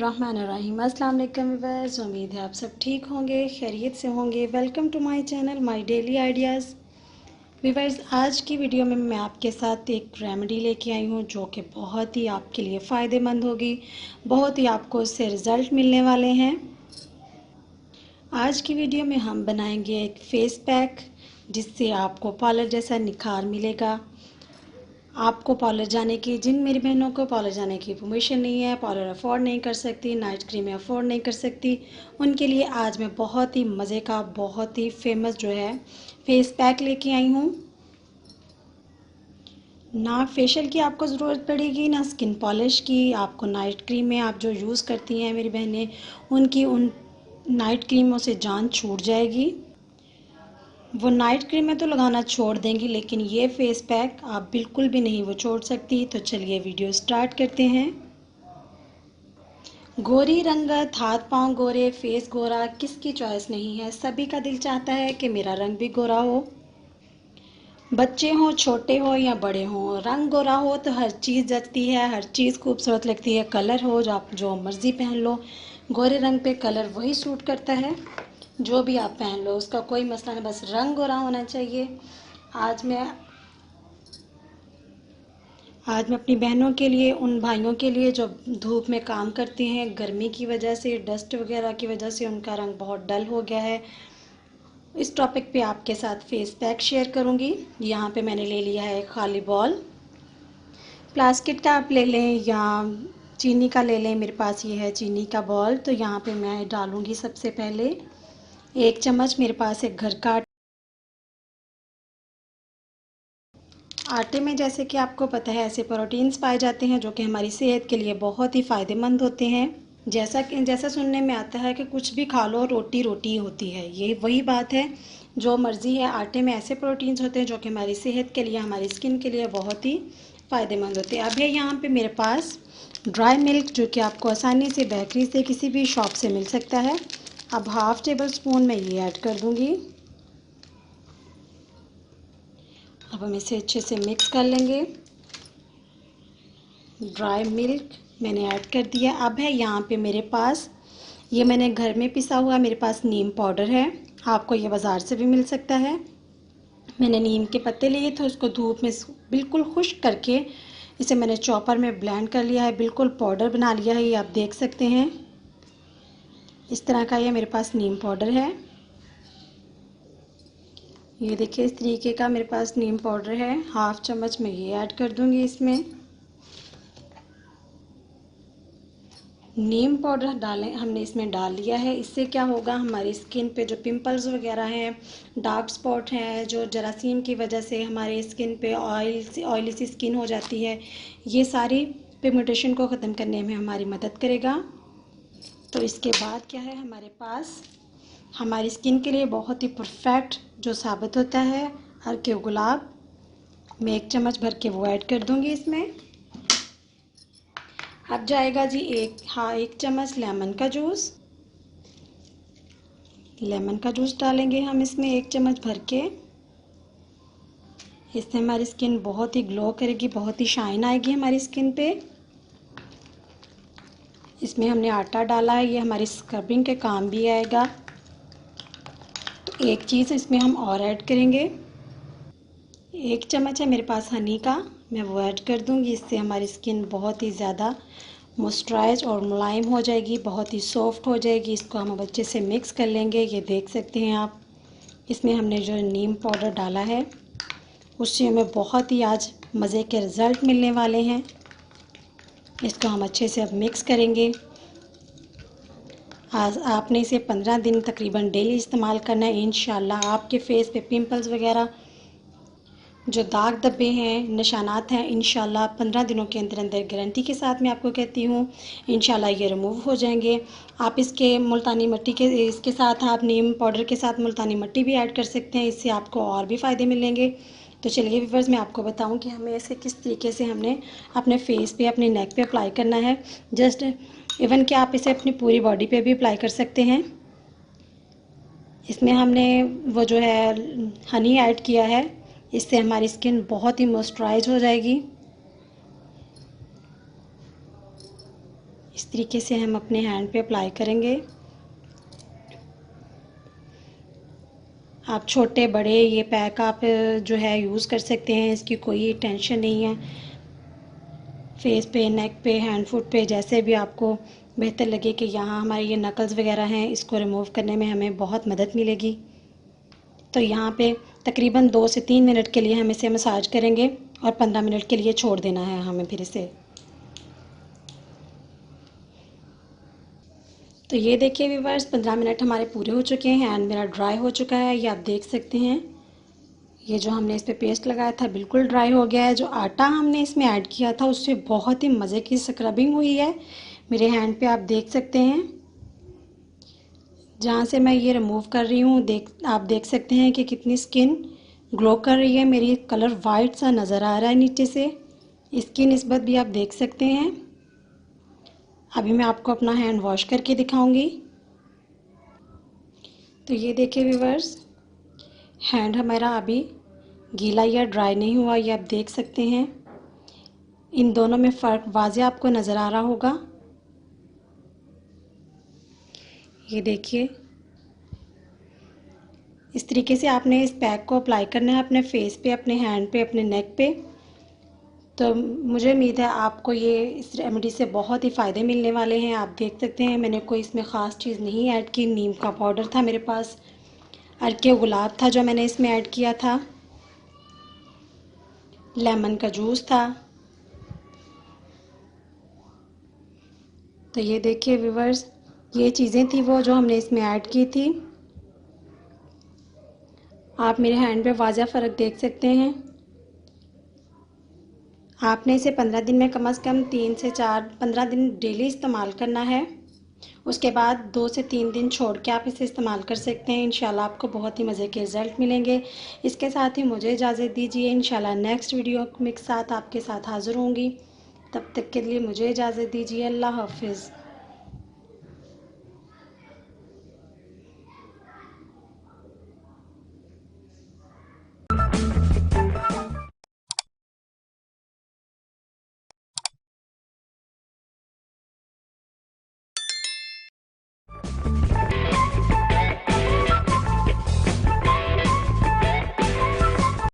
बिस्मिल्लाहिर्रहमानिर्रहीम। अस्सलाम वालेकुम व्यूअर्स, उम्मीद है आप सब ठीक होंगे, खैरियत से होंगे। Welcome to my channel my daily ideas. Viewers, आज की वीडियो में मैं आपके साथ एक रेमेडी लेके आई हूँ जो कि बहुत ही आपके लिए फ़ायदेमंद होगी, बहुत ही आपको इससे रिज़ल्ट मिलने वाले हैं। आज की वीडियो में हम बनाएंगे एक फ़ेस पैक जिससे आपको पार्लर जैसा निखार मिलेगा। आपको पार्लर जाने की, जिन मेरी बहनों को पार्लर जाने की परमिशन नहीं है, पार्लर अफोर्ड नहीं कर सकती, नाइट क्रीम अफोर्ड नहीं कर सकती, उनके लिए आज मैं बहुत ही मज़े का, बहुत ही फेमस जो है फेस पैक लेके आई हूँ। ना फेशियल की आपको ज़रूरत पड़ेगी, ना स्किन पॉलिश की। आपको नाइट क्रीम में आप जो यूज़ करती हैं मेरी बहनें, उनकी उन नाइट क्रीमों से जान छूट जाएगी। वो नाइट क्रीम में तो लगाना छोड़ देंगी, लेकिन ये फेस पैक आप बिल्कुल भी नहीं वो छोड़ सकती। तो चलिए वीडियो स्टार्ट करते हैं। गोरी रंगत, हाथ पांव गोरे, फेस गोरा, किसकी चॉइस नहीं है? सभी का दिल चाहता है कि मेरा रंग भी गोरा हो। बच्चे हों, छोटे हो या बड़े हों, रंग गोरा हो तो हर चीज़ जचती है, हर चीज़ खूबसूरत लगती है। कलर हो जो आप जो मर्ज़ी पहन लो, गोरे रंग पे कलर वही सूट करता है। जो भी आप पहन लो उसका कोई मसला नहीं, बस रंग गोरा होना चाहिए। आज मैं आज मैं अपनी बहनों के लिए, उन भाइयों के लिए जो धूप में काम करते हैं, गर्मी की वजह से, डस्ट वगैरह की वजह से उनका रंग बहुत डल हो गया है, इस टॉपिक पे आपके साथ फेस पैक शेयर करूंगी। यहाँ पे मैंने ले लिया है खाली बॉल। प्लास्टिक का आप ले लें या चीनी का ले लें, मेरे पास ये है चीनी का बॉल। तो यहाँ पे मैं डालूंगी सबसे पहले 1 चम्मच, मेरे पास एक घर का आटे में, जैसे कि आपको पता है, ऐसे प्रोटीन्स पाए जाते हैं जो कि हमारी सेहत के लिए बहुत ही फ़ायदेमंद होते हैं। जैसा सुनने में आता है कि कुछ भी खा लो रोटी रोटी होती है, ये वही बात है। जो मर्ज़ी है, आटे में ऐसे प्रोटीन्स होते हैं जो कि हमारी सेहत के लिए, हमारी स्किन के लिए बहुत ही फ़ायदेमंद होते हैं। अब ये यहाँ पे मेरे पास ड्राई मिल्क, जो कि आपको आसानी से बेकरी से, किसी भी शॉप से मिल सकता है। अब 1/2 टेबल स्पून मैं ये ऐड कर दूँगी। अब हम इसे अच्छे से मिक्स कर लेंगे। ड्राई मिल्क मैंने ऐड कर दिया। अब है यहाँ पे मेरे पास, ये मैंने घर में पिसा हुआ, मेरे पास नीम पाउडर है। आपको ये बाज़ार से भी मिल सकता है। मैंने नीम के पत्ते लिए थे, उसको धूप में बिल्कुल खुश्क करके इसे मैंने चॉपर में ब्लेंड कर लिया है, बिल्कुल पाउडर बना लिया है। ये आप देख सकते हैं, इस तरह का ये मेरे पास नीम पाउडर है। ये देखिए, इस तरीके का मेरे पास नीम पाउडर है। 1/2 चम्मच मैं ये ऐड कर दूँगी इसमें। नीम पाउडर डालें, हमने इसमें डाल लिया है। इससे क्या होगा, हमारी स्किन पे जो पिंपल्स वगैरह हैं, डार्क स्पॉट हैं, जो जरासीम की वजह से हमारे स्किन पे ऑयली सी स्किन हो जाती है, ये सारी पिगमेंटेशन को ख़त्म करने में हमारी मदद करेगा। तो इसके बाद क्या है हमारे पास, हमारी स्किन के लिए बहुत ही परफेक्ट जो साबित होता है, हर के गुलाब, मैं 1 चम्मच भर के वो ऐड कर दूँगी इसमें। अब जाएगा जी 1 चम्मच लेमन का जूस। लेमन का जूस डालेंगे हम इसमें 1 चम्मच भर के। इससे हमारी स्किन बहुत ही ग्लो करेगी, बहुत ही शाइन आएगी हमारी स्किन पे। इसमें हमने आटा डाला है, ये हमारी स्क्रबिंग के काम भी आएगा। तो एक चीज़ इसमें हम और ऐड करेंगे, 1 चम्मच है मेरे पास हनी का, मैं वो ऐड कर दूँगी। इससे हमारी स्किन बहुत ही ज़्यादा मॉइस्चराइज और मुलायम हो जाएगी, बहुत ही सॉफ्ट हो जाएगी। इसको हम अब अच्छे से मिक्स कर लेंगे। ये देख सकते हैं आप, इसमें हमने जो नीम पाउडर डाला है उससे हमें बहुत ही आज मज़े के रिज़ल्ट मिलने वाले हैं। इसको हम अच्छे से अब मिक्स करेंगे। आज आपने इसे 15 दिन तकरीबन डेली इस्तेमाल करना है। इंशाल्लाह आपके फेस पे पिंपल्स वगैरह, जो दाग धब्बे हैं, निशानात हैं, इंशाल्लाह 15 दिनों के अंदर अंदर, गारंटी के साथ मैं आपको कहती हूँ, इंशाल्लाह ये रिमूव हो जाएंगे। आप इसके मुल्तानी मिट्टी के, इसके साथ आप नीम पाउडर के साथ मुल्तानी मिट्टी भी ऐड कर सकते हैं, इससे आपको और भी फ़ायदे मिलेंगे। तो चलिए व्यूअर्स, मैं आपको बताऊँ कि हमें इसे किस तरीके से हमने अपने फेस पे, अपने नेक पे अप्लाई करना है। जस्ट इवन कि आप इसे अपनी पूरी बॉडी पे भी अप्लाई कर सकते हैं। इसमें हमने वो जो है हनी ऐड किया है, इससे हमारी स्किन बहुत ही मॉइस्चराइज हो जाएगी। इस तरीके से हम अपने हैंड पे अप्लाई करेंगे। आप छोटे बड़े ये पैक आप जो है यूज़ कर सकते हैं, इसकी कोई टेंशन नहीं है। फेस पे, नेक पे, हैंड फुट पे, जैसे भी आपको बेहतर लगे कि यहाँ हमारे ये नकल्स वगैरह हैं, इसको रिमूव करने में हमें बहुत मदद मिलेगी। तो यहाँ पे तकरीबन 2 से 3 मिनट के लिए हम इसे मसाज करेंगे और 15 मिनट के लिए छोड़ देना है हमें फिर इसे। तो ये देखिए व्यूअर्स, 15 मिनट हमारे पूरे हो चुके हैं। हैंड मेरा ड्राई हो चुका है, ये आप देख सकते हैं। ये जो हमने इस पे पेस्ट लगाया था बिल्कुल ड्राई हो गया है। जो आटा हमने इसमें ऐड किया था उससे बहुत ही मज़े की स्क्रबिंग हुई है। मेरे हैंड पे आप देख सकते हैं, जहाँ से मैं ये रिमूव कर रही हूँ आप देख सकते हैं कि कितनी स्किन ग्लो कर रही है। मेरी कलर वाइट सा नज़र आ रहा है नीचे से, इसकी निस्बत भी आप देख सकते हैं। अभी मैं आपको अपना हैंड वॉश करके दिखाऊंगी। तो ये देखिए व्यूअर्स, हैंड हमारा अभी गीला या ड्राई नहीं हुआ, ये आप देख सकते हैं। इन दोनों में फ़र्क वाज़े आपको नज़र आ रहा होगा। ये देखिए, इस तरीके से आपने इस पैक को अप्लाई करना है अपने फेस पे, अपने हैंड पे, अपने नेक पे। तो मुझे उम्मीद है आपको ये इस रेमेडी से बहुत ही फ़ायदे मिलने वाले हैं। आप देख सकते हैं मैंने कोई इसमें ख़ास चीज़ नहीं ऐड की। नीम का पाउडर था मेरे पास, अर्के गुलाब था जो मैंने इसमें ऐड किया था, लेमन का जूस था। तो ये देखिए व्यूवर्स, ये चीज़ें थी वो जो हमने इसमें ऐड की थी। आप मेरे हैंड पे वाज़ा फ़र्क देख सकते हैं। आपने इसे 15 दिन में कम से कम 3 से 4 15 दिन डेली इस्तेमाल करना है। उसके बाद 2 से 3 दिन छोड़ के आप इसे इस्तेमाल कर सकते हैं। इंशाल्लाह आपको बहुत ही मज़े के रिज़ल्ट मिलेंगे। इसके साथ ही मुझे इजाज़त दीजिए। इंशाल्लाह नेक्स्ट वीडियो के साथ आपके साथ हाज़िर होंगी। तब तक के लिए मुझे इजाज़त दीजिए। अल्लाह हाफ़िज़।